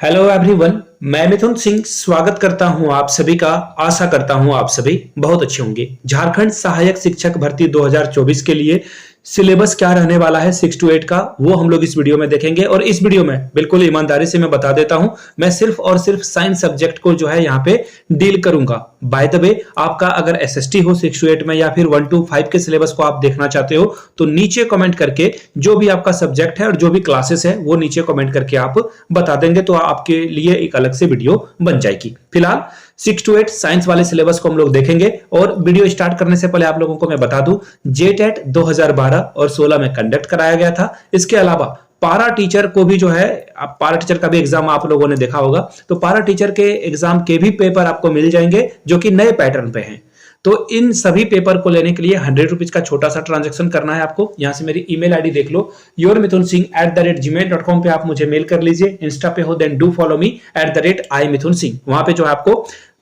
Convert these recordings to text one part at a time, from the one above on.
Hello everyone, मैं मिथुन सिंह स्वागत करता हूं आप सभी का। आशा करता हूं आप सभी बहुत अच्छे होंगे। झारखंड सहायक शिक्षक भर्ती 2024 के लिए सिलेबस क्या रहने वाला है 6 to 8 का, वो हम लोग इस वीडियो में देखेंगे। और इस वीडियो में बिल्कुल ईमानदारी से मैं बता देता हूं, मैं सिर्फ और सिर्फ साइंस सब्जेक्ट को जो है यहाँ पे डील करूंगा। बाय द वे, आपका अगर एसएसटी हो 6 to 8 में या फिर 1 to 5 के सिलेबस को आप देखना चाहते हो तो नीचे कमेंट करके जो भी आपका सब्जेक्ट है और जो भी क्लासेस है वो नीचे कमेंट करके आप बता देंगे, तो आपके लिए एक अलग से वीडियो बन जाएगी। फिलहाल 6 to 8 साइंस वाले सिलेबस को हम लोग देखेंगे। और वीडियो स्टार्ट करने से पहले आप लोगों को मैं बता दूं, जेटेट 2012 और 16 में कंडक्ट कराया गया था। इसके अलावा पारा टीचर को भी जो है, पारा टीचर का भी एग्जाम आप लोगों ने देखा होगा, तो पारा टीचर के एग्जाम के भी पेपर आपको मिल जाएंगे जो कि नए पैटर्न पे हैं। तो इन सभी पेपर को लेने के लिए 100 रुपीज का छोटा सा ट्रांजेक्शन करना है आपको। यहां से मेरी ईमेल आईडी देख लो, yourmithunsinh@gmail.com पे आप मुझे मेल कर लीजिए। इंस्टा पे हो then do follow me @imithunsingh। वहां पे जो है आपको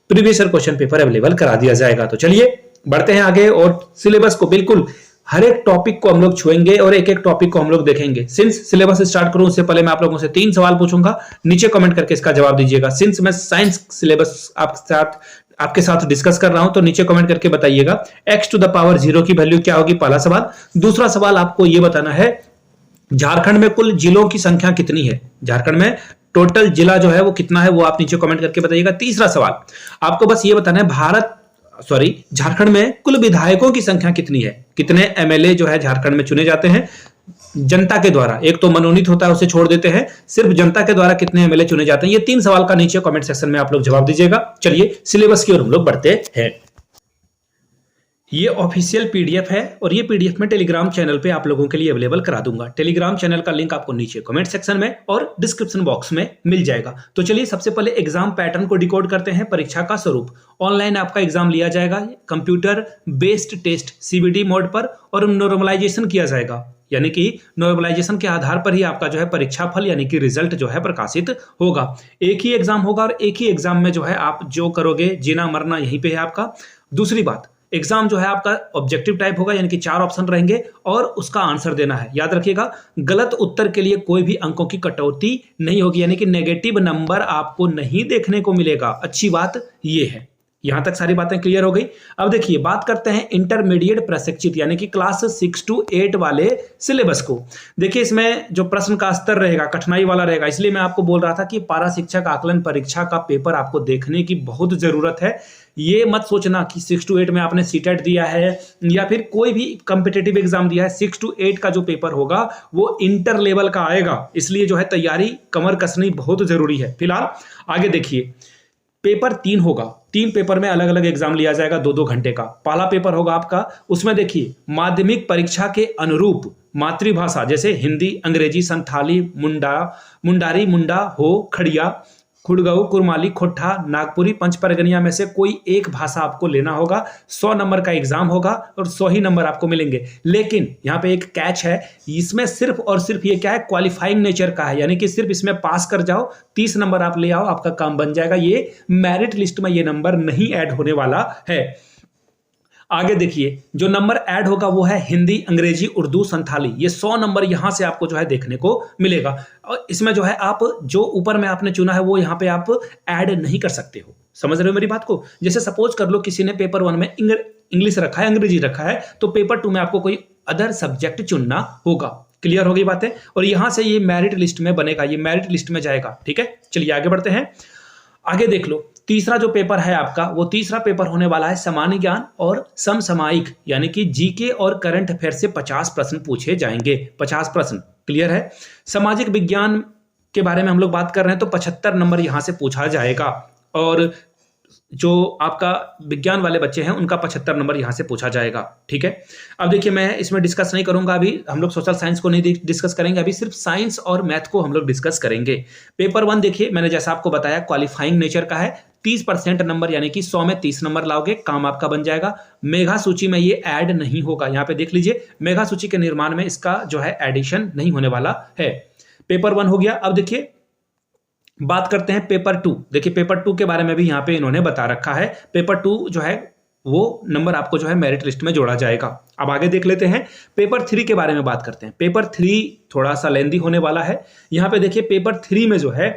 previous year question paper available करा दिया जाएगा। तो चलिए बढ़ते हैं आगे और सिलेबस को बिल्कुल हर एक टॉपिक को हम लोग छुएंगे और एक एक टॉपिक को हम लोग देखेंगे। सिंस सिलेबस स्टार्ट करूं उससे पहले मैं आप लोगों से 3 सवाल पूछूंगा, नीचे कमेंट करके इसका जवाब दीजिएगा। सिंस मैं साइंस सिलेबस आपके साथ डिस्कस कर रहा हूं तो नीचे कमेंट करके बताइएगा x to the power 0 की वैल्यू क्या होगी, पहला सवाल। दूसरा सवाल आपको यह बताना है, झारखंड में कुल जिलों की संख्या कितनी है। झारखंड में टोटल जिला जो है वो कितना है, वो आप नीचे कमेंट करके बताइएगा। तीसरा सवाल आपको बस ये बताना है, झारखंड में कुल विधायकों की संख्या कितनी है, कितने एमएलए जो है झारखंड में चुने जाते हैं जनता के द्वारा। एक तो मनोनीत होता है, उसे छोड़ देते हैं, सिर्फ जनता के द्वारा कितने एमएलए चुने जाते हैं। ये 3 सवाल का नीचे कमेंट सेक्शन में आप लोग जवाब दीजिएगा। चलिए सिलेबस की ओर हम लोग बढ़ते हैं। ये ऑफिशियल पीडीएफ है और ये पीडीएफ में टेलीग्राम चैनल पे आप लोगों के लिए अवेलेबल करा दूंगा। टेलीग्राम चैनल का लिंक आपको नीचे कमेंट सेक्शन में और डिस्क्रिप्शन बॉक्स में मिल जाएगा। तो चलिए सबसे पहले एग्जाम पैटर्न को डिकोड करते हैं। परीक्षा का स्वरूप, ऑनलाइन आपका एग्जाम लिया जाएगा, computer based test CBT mode पर, और नॉर्मलाइजेशन किया जाएगा, यानी कि नॉर्मलाइजेशन के आधार पर ही आपका जो है परीक्षा फल यानी कि रिजल्ट जो है प्रकाशित होगा। एक ही एग्जाम होगा और एक ही एग्जाम में जो है आप जो करोगे जीना मरना यहीं पे है आपका। दूसरी बात, एग्जाम जो है आपका ऑब्जेक्टिव टाइप होगा, यानी कि 4 ऑप्शन रहेंगे और उसका आंसर देना है। याद रखिएगा, गलत उत्तर के लिए कोई भी अंकों की कटौती नहीं होगी, यानी कि नेगेटिव नंबर आपको नहीं देखने को मिलेगा। अच्छी बात यह है। यहां तक सारी बातें क्लियर हो गई। अब देखिए बात करते हैं इंटरमीडिएट प्रशिक्षित यानी कि क्लास 6 to 8 वाले सिलेबस को। देखिए इसमें जो प्रश्न का स्तर रहेगा कठिनाई वाला रहेगा, इसलिए मैं आपको बोल रहा था कि पारा शिक्षक आकलन परीक्षा का पेपर आपको देखने की बहुत जरूरत है। ये मत सोचना कि 6 to 8 में आपने सीटेट दिया है या फिर कोई भी कंपिटेटिव एग्जाम दिया है, 6 to 8 का जो पेपर होगा वो इंटर लेवल का आएगा, इसलिए जो है तैयारी कमर कसनी बहुत जरूरी है। फिलहाल आगे देखिए, पेपर 3 होगा, 3 पेपर में अलग अलग एग्जाम लिया जाएगा 2-2 घंटे का। पहला पेपर होगा आपका, उसमें देखिए माध्यमिक परीक्षा के अनुरूप मातृभाषा जैसे हिंदी, अंग्रेजी, संथाली, मुंडारी, मुंडा हो, खड़िया, खुड़गऊ, कुरमाली, खोट्ठा, नागपुरी, पंचपरगनिया में से कोई एक भाषा आपको लेना होगा। 100 नंबर का एग्जाम होगा और 100 ही नंबर आपको मिलेंगे। लेकिन यहाँ पे एक कैच है, इसमें सिर्फ और सिर्फ ये क्या है, क्वालिफाइंग नेचर का है, यानी कि सिर्फ इसमें पास कर जाओ, 30 नंबर आप ले आओ, आपका काम बन जाएगा। ये मेरिट लिस्ट में ये नंबर नहीं ऐड होने वाला है। आगे देखिए, जो नंबर ऐड होगा वो है हिंदी, अंग्रेजी, उर्दू, संथाली। ये 100 नंबर यहां से आपको जो है देखने को मिलेगा। और इसमें जो है आप जो ऊपर में आपने चुना है वो यहां पे आप ऐड नहीं कर सकते हो। समझ रहे हो मेरी बात को? जैसे सपोज कर लो किसी ने पेपर 1 में इंग्लिश रखा है, अंग्रेजी रखा है, तो पेपर 2 में आपको कोई अदर सब्जेक्ट चुनना होगा। क्लियर हो गई बातें? और यहां से ये मेरिट लिस्ट में बनेगा, ये मेरिट लिस्ट में जाएगा। ठीक है, चलिए आगे बढ़ते हैं। आगे देख लो, तीसरा जो पेपर है आपका, वो तीसरा पेपर होने वाला है सामान्य ज्ञान और समसामयिक, यानी कि जीके और करंट अफेयर से 50 प्रश्न पूछे जाएंगे। 50 प्रश्न, क्लियर है? सामाजिक विज्ञान के बारे में हम लोग बात कर रहे हैं तो 75 नंबर यहां से पूछा जाएगा। और जो आपका विज्ञान वाले बच्चे हैं उनका 75 नंबर यहां से पूछा जाएगा। ठीक है, अब देखिए मैं इसमें डिस्कस नहीं करूंगा, अभी हम लोग सोशल साइंस को नहीं डिस्कस करेंगे, अभी सिर्फ साइंस और मैथ को हम लोग डिस्कस करेंगे। पेपर 1 देखिए, मैंने जैसा आपको बताया क्वालिफाइंग नेचर का है, 30% नंबर यानी कि 100 में 30 नंबर लाओगे, काम आपका बन जाएगा। मेगा सूची में ये ऐड नहीं होगा, यहां पे देख लीजिए, मेगा सूची के निर्माण में इसका जो है एडिशन नहीं होने वाला है। पेपर 1 हो गया। अब देखिए बात करते हैं पेपर 2। देखिए पेपर 2 के बारे में भी यहां पे इन्होंने बता रखा है। पेपर 2 जो है वो नंबर आपको जो है मेरिट लिस्ट में जोड़ा जाएगा। अब आगे देख लेते हैं, पेपर 3 के बारे में बात करते हैं। पेपर 3 थोड़ा सा लेंदी होने वाला है। यहां पे देखिए पेपर 3 में जो है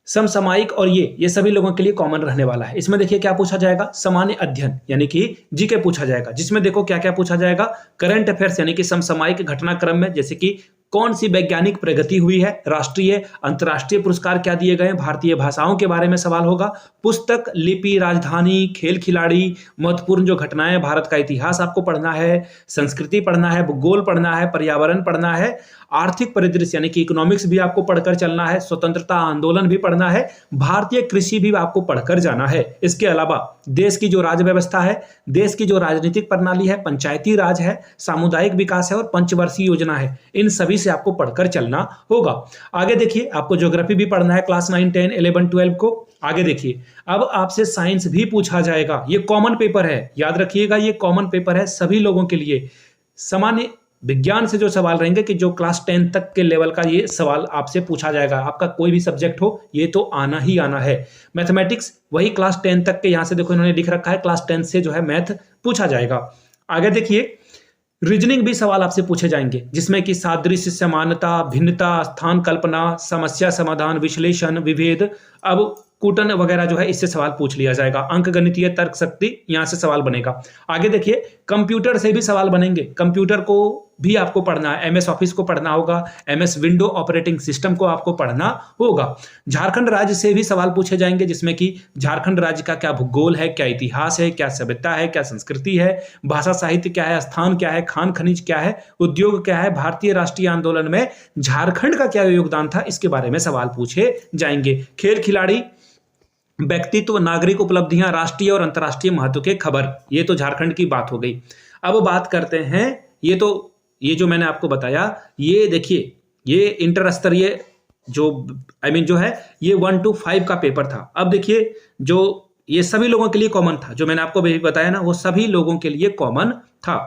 समसामयिक और ये सभी लोगों के लिए कॉमन रहने वाला है। इसमें देखिए क्या पूछा जाएगा, सामान्य अध्ययन यानी कि जीके पूछा जाएगा, जिसमें देखो क्या क्या पूछा जाएगा, करंट अफेयर्स यानी कि समसामयिक घटनाक्रम में जैसे कि कौन सी वैज्ञानिक प्रगति हुई है, राष्ट्रीय अंतर्राष्ट्रीय पुरस्कार क्या दिए गए, भारतीय भाषाओं के बारे में सवाल होगा, पुस्तक, लिपि, राजधानी, खेल खिलाड़ी, महत्वपूर्ण जो घटनाएं, भारत का इतिहास आपको पढ़ना है, संस्कृति पढ़ना है, भूगोल पढ़ना है, पर्यावरण पढ़ना है, आर्थिक परिदृश्य यानी कि इकोनॉमिक्स भी आपको पढ़कर चलना है, स्वतंत्रता आंदोलन भी पढ़ना है, भारतीय कृषि भी आपको पढ़कर जाना है। इसके अलावा देश की जो राज्य व्यवस्था है, देश की जो राजनीतिक प्रणाली है, पंचायती राज है, सामुदायिक विकास है और पंचवर्षीय योजना है, इन सभी से आपको पढ़कर चलना होगा। आगे देखिए आपको ज्योग्राफी भी पढ़ना है क्लास 9, 10, 11, 12 को। आगे देखिए अब आपसे साइंस भी पूछा जाएगा, ये कॉमन पेपर है, याद रखिएगा ये कॉमन पेपर है सभी लोगों के लिए। सामान्य विज्ञान से जो सवाल रहेंगे कि जो क्लास 10 तक के लेवल का ये सवाल आपसे पूछा जाएगा, आपका कोई भी सब्जेक्ट हो ये तो आना ही आना है। मैथमेटिक्स वही क्लास 10 तक के, यहां से देखो इन्होंने लिख रखा है क्लास 10 से जो है मैथ पूछा जाएगा। आगे देखिए रीजनिंग भी सवाल आपसे पूछे जाएंगे, जिसमें कि सादृश्य, समानता, भिन्नता, स्थान कल्पना, समस्या समाधान, विश्लेषण, विभेद, अब कूटन वगैरह जो है इससे सवाल पूछ लिया जाएगा। अंक गणितीय तर्क शक्ति, यहां से सवाल बनेगा। आगे देखिए कंप्यूटर से भी सवाल बनेंगे, कंप्यूटर को भी आपको पढ़ना है, एमएस ऑफिस को पढ़ना होगा, एमएस विंडो ऑपरेटिंग सिस्टम को आपको पढ़ना होगा। झारखंड राज्य से भी सवाल पूछे जाएंगे, जिसमें कि झारखंड राज्य का क्या भूगोल है, क्या इतिहास है, क्या सभ्यता है, क्या संस्कृति है, भाषा साहित्य क्या है, स्थान क्या है, खान खनिज क्या है, उद्योग क्या है, भारतीय राष्ट्रीय आंदोलन में झारखंड का क्या योगदान था, इसके बारे में सवाल पूछे जाएंगे। खेल खिलाड़ी, व्यक्तित्व, नागरिक उपलब्धियां, राष्ट्रीय और अंतर्राष्ट्रीय महत्व के खबर, ये तो झारखंड की बात हो गई। अब बात करते हैं, ये जो मैंने आपको बताया, ये देखिए ये इंटर स्तरीय जो जो है ये 1 to 5 का पेपर था। अब देखिए जो ये सभी लोगों के लिए कॉमन था, जो मैंने आपको बताया ना वो सभी लोगों के लिए कॉमन था।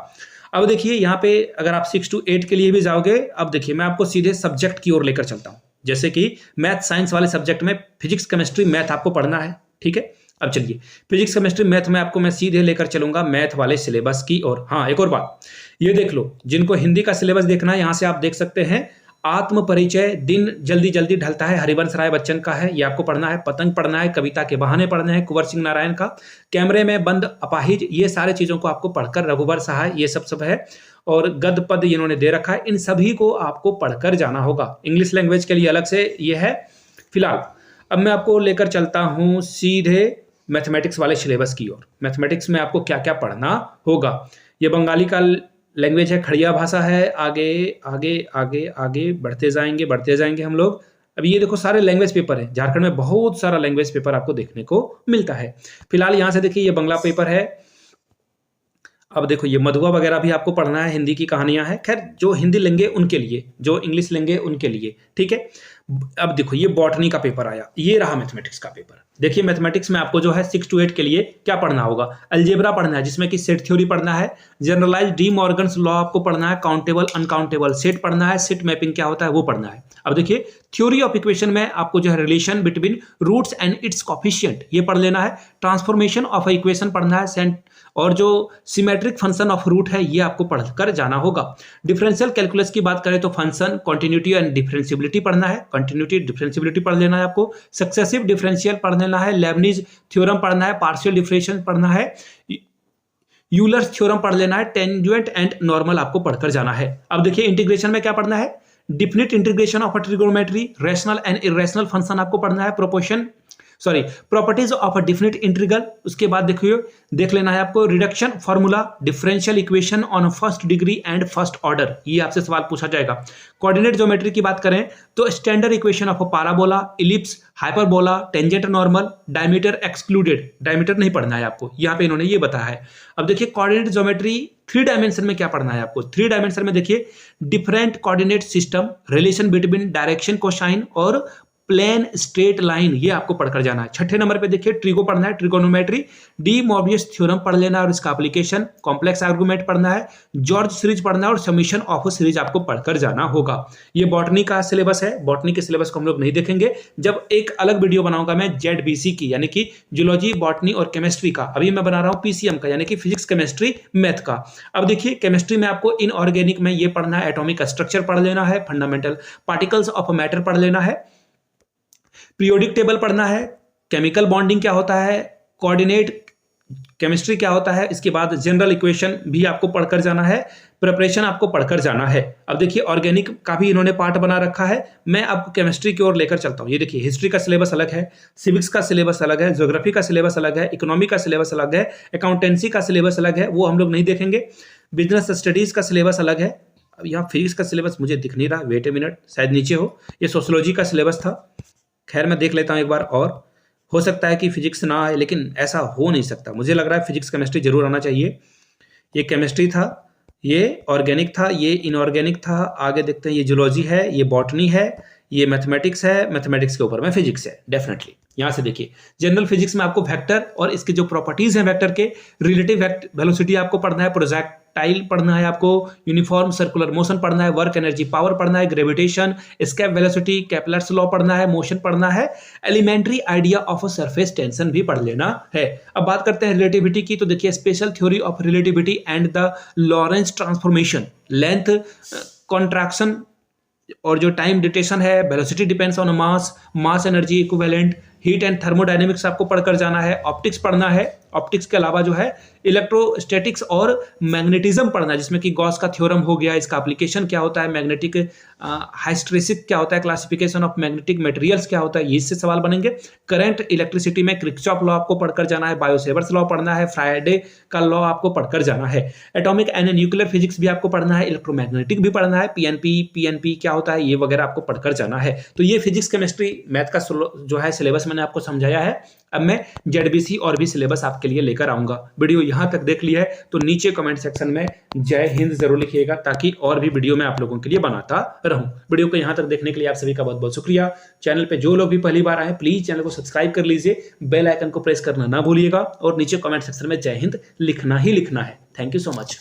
अब देखिए यहाँ पे अगर आप 6 to 8 के लिए भी जाओगे, अब देखिए मैं आपको सीधे सब्जेक्ट की ओर लेकर चलता हूं। जैसे कि मैथ साइंस वाले सब्जेक्ट में फिजिक्स केमिस्ट्री मैथ आपको पढ़ना है, ठीक है। अब चलिए फिजिक्स केमिस्ट्री मैथ में आपको मैं सीधे लेकर चलूंगा मैथ वाले सिलेबस की ओर। हाँ एक और बात, ये देख लो, जिनको हिंदी का सिलेबस देखना है यहां से आप देख सकते हैं। आत्म परिचय, दिन जल्दी जल्दी ढलता है, हरिवंश राय बच्चन का है, ये आपको पढ़ना है। पतंग पढ़ना है, कविता के बहाने पढ़ना है, कुंवर सिंह नारायण का, कैमरे में बंद अपाहिज, ये सारे चीजों को आपको पढ़कर, रघुवर सहाय, ये सब है, और गद पद इन्होंने दे रखा है, इन सभी को आपको पढ़कर जाना होगा। इंग्लिश लैंग्वेज के लिए अलग से ये है। फिलहाल अब मैं आपको लेकर चलता हूं सीधे मैथमेटिक्स वाले सिलेबस की ओर। मैथमेटिक्स में आपको क्या क्या पढ़ना होगा। ये बंगाली का लैंग्वेज है, खड़िया भाषा है। आगे आगे आगे आगे बढ़ते जाएंगे हम लोग। अब ये देखो सारे लैंग्वेज पेपर है, झारखंड में बहुत सारा लैंग्वेज पेपर आपको देखने को मिलता है। फिलहाल यहां से देखिए ये बंगला पेपर है। अब देखो ये मधुआ वगैरह भी आपको पढ़ना है, हिंदी की कहानियां हैं। खैर जो हिंदी लेंगे उनके लिए, जो इंग्लिश लेंगे उनके लिए, ठीक है। अब देखो ये बॉटनी का पेपर आया, ये रहा मैथमेटिक्स का पेपर। देखिए मैथमेटिक्स में आपको जो है 6 to 8 के लिए क्या पढ़ना होगा। अलजेब्रा पढ़ना है, जिसमें कि सेट थ्योरी पढ़ना है, जनरलाइज डी मॉर्गन्स लॉ आपको पढ़ना है, काउंटेबल अनकाउंटेबल सेट पढ़ना है, सेट मैपिंग क्या होता है वो पढ़ना है। अब देखिए थ्योरी ऑफ इक्वेशन में आपको जो है relation between roots and its coefficient ये पढ़ लेना है। ट्रांसफॉर्मेशन ऑफ इक्वेशन पढ़ना है, और जो सिमेट्रिक फंक्शन ऑफ रूट है ये आपको पढ़कर जाना होगा। डिफरेंशियल कैलकुलस की बात करें तो फंक्शन, कॉन्टिन्यूटी एंड डिफरेंशियबिलिटी पढ़ना है, कंटिन्यूटी डिफरेंशियबिलिटी पढ़ लेना है आपको। सक्सेसिव डिफरेंशियल पढ़ लेना है, लेबनिज थ्योरम पढ़ना है, पार्शियल डिफरेंशियल पढ़ना है, यूलर्स थ्योरम पढ़ लेना है, टेंजेंट एंड नॉर्मल आपको पढ़कर जाना है। अब देखिए इंटीग्रेशन में क्या पढ़ना है, definite integration of trigonometry, rational and irrational function आपको पढ़ना है, properties of a definite integral. उसके बाद देखिए देख लेना है आपको reduction formula, differential equation on first degree and first order, ये आपसे सवाल पूछा जाएगा। कोऑर्डिनेट ज्योमेट्री की बात करें तो standard equation of parabola, ellipse, hyperbola, tangent normal, diameter excluded, diameter नहीं पढ़ना है आपको, यहाँ पे इन्होंने ये बताया है। अब देखिए कोऑर्डिनेट ज्योमेट्री 3 डायमेंशन में क्या पढ़ना है आपको। 3 डायमेंशन में देखिए different coordinate system, relation between direction cosine और प्लेन स्ट्रेट लाइन, ये आपको पढ़कर जाना है। 6ठे नंबर पे देखिए ट्रिगो पढ़ना है, ट्रिगोनोमेट्री, डी मोबियस थ्योरम पढ़ लेना है और इसका एप्लीकेशन, कॉम्प्लेक्स आर्गुमेंट पढ़ना है, जॉर्ज सीरीज पढ़ना है और समीशन ऑफ सीरीज आपको पढ़कर जाना होगा। ये बॉटनी का सिलेबस है। बॉटनी के सिलेबस को हम लोग नहीं देखेंगे, जब एक अलग वीडियो बनाऊंगा मैं जेडबीसी की, यानी कि जूलॉजी, बॉटनी और केमिस्ट्री का। अभी मैं बना रहा हूँ पीसीएम का, यानी कि फिजिक्स केमिस्ट्री मैथ का। अब देखिए केमिस्ट्री में आपको इनऑर्गेनिक में ये पढ़ना है, एटॉमिक स्ट्रक्चर पढ़ लेना है, फंडामेंटल पार्टिकल्स ऑफ मैटर पढ़ लेना है, पीरियोडिक टेबल पढ़ना है, केमिकल बॉन्डिंग क्या होता है, कोऑर्डिनेट केमिस्ट्री क्या होता है, इसके बाद जनरल इक्वेशन भी आपको पढ़कर जाना है, प्रिपरेशन आपको पढ़कर जाना है। अब देखिए ऑर्गेनिक का भी इन्होंने पार्ट बना रखा है। मैं अब केमिस्ट्री की ओर लेकर चलता हूं। ये देखिए हिस्ट्री का सिलेबस अलग है, सिविक्स का सिलेबस अलग है, ज्योग्राफी का सिलेबस अलग है, इकोनॉमी का सिलेबस अलग है, अकाउंटेंसी का सिलेबस अलग है, वो हम लोग नहीं देखेंगे। बिजनेस स्टडीज का सिलेबस अलग है। अब यहाँ फिजिक्स का सिलेबस मुझे दिख नहीं रहा, वेट ए मिनट, शायद नीचे हो। ये सोशियोलॉजी का सिलेबस था। खैर मैं देख लेता हूँ एक बार और, हो सकता है कि फिजिक्स ना आए, लेकिन ऐसा हो नहीं सकता। मुझे लग रहा है फिजिक्स केमिस्ट्री जरूर आना चाहिए। ये केमिस्ट्री था, ये ऑर्गेनिक था, ये इनऑर्गेनिक था। आगे देखते हैं, ये जूलॉजी है, ये बॉटनी है, ये मैथमेटिक्स है, मैथमेटिक्स के ऊपर में फिजिक्स है डेफिनेटली। यहां से देखिए जनरल फिजिक्स में आपको वेक्टर और इसके जो प्रॉपर्टीज हैं वेक्टर के, रिलेटिव वेलोसिटी आपको पढ़ना है, प्रोजेक्टाइल पढ़ना है आपको, यूनिफॉर्म सर्कुलर मोशन पढ़ना है, वर्क एनर्जी पावर पढ़ना है, gravitation, escape velocity, Kepler's law पढ़ना है, मोशन पढ़ना है, elementary idea of a surface tension भी पढ़ लेना है। अब बात करते हैं रिलेटिविटी की, तो देखिए special theory of relativity and the Lorentz transformation, length contraction और जो टाइम डिटेशन है, velocity depends on mass energy equivalent, heat and thermodynamics आपको पढ़कर जाना है, ऑप्टिक्स पढ़ना है। ऑप्टिक्स के अलावा जो है इलेक्ट्रोस्टैटिक्स और मैग्नेटिज्म पढ़ना है, जिसमें कि गॉस का थ्योरम हो गया, इसका एप्लीकेशन क्या होता है, मैग्नेटिक हाइस्टेरेसिस क्या होता है, क्लासिफिकेशन ऑफ मैग्नेटिक मटेरियल्स क्या होता है, ये इससे सवाल बनेंगे। करंट इलेक्ट्रिसिटी में किरचॉफ लॉ आपको पढ़कर जाना है, बायोसेवर्स लॉ पढ़ना है, फ्राइडे का लॉ आपको पढ़कर जाना है। एटॉमिक एंड न्यूक्लियर फिजिक्स भी आपको पढ़ना है, इलेक्ट्रोमैग्नेटिक भी पढ़ना है, पीएनपी क्या होता है, ये वगैरह आपको पढ़कर जाना है। तो ये फिजिक्स केमिस्ट्री मैथ का जो है सिलेबस मैंने आपको समझाया है। अब मैं जेडबीसी और भी सिलेबस आपके लिए लेकर आऊंगा। वीडियो यहां तक देख लिया है तो नीचे कमेंट सेक्शन में जय हिंद जरूर लिखिएगा, ताकि और भी वीडियो मैं आप लोगों के लिए बनाता रहूं। वीडियो को यहां तक देखने के लिए आप सभी का बहुत बहुत शुक्रिया। चैनल पे जो लोग भी पहली बार आए प्लीज चैनल को सब्सक्राइब कर लीजिए, बेल आइकन को प्रेस करना ना भूलिएगा और नीचे कमेंट सेक्शन में जय हिंद लिखना ही लिखना है। Thank you so much.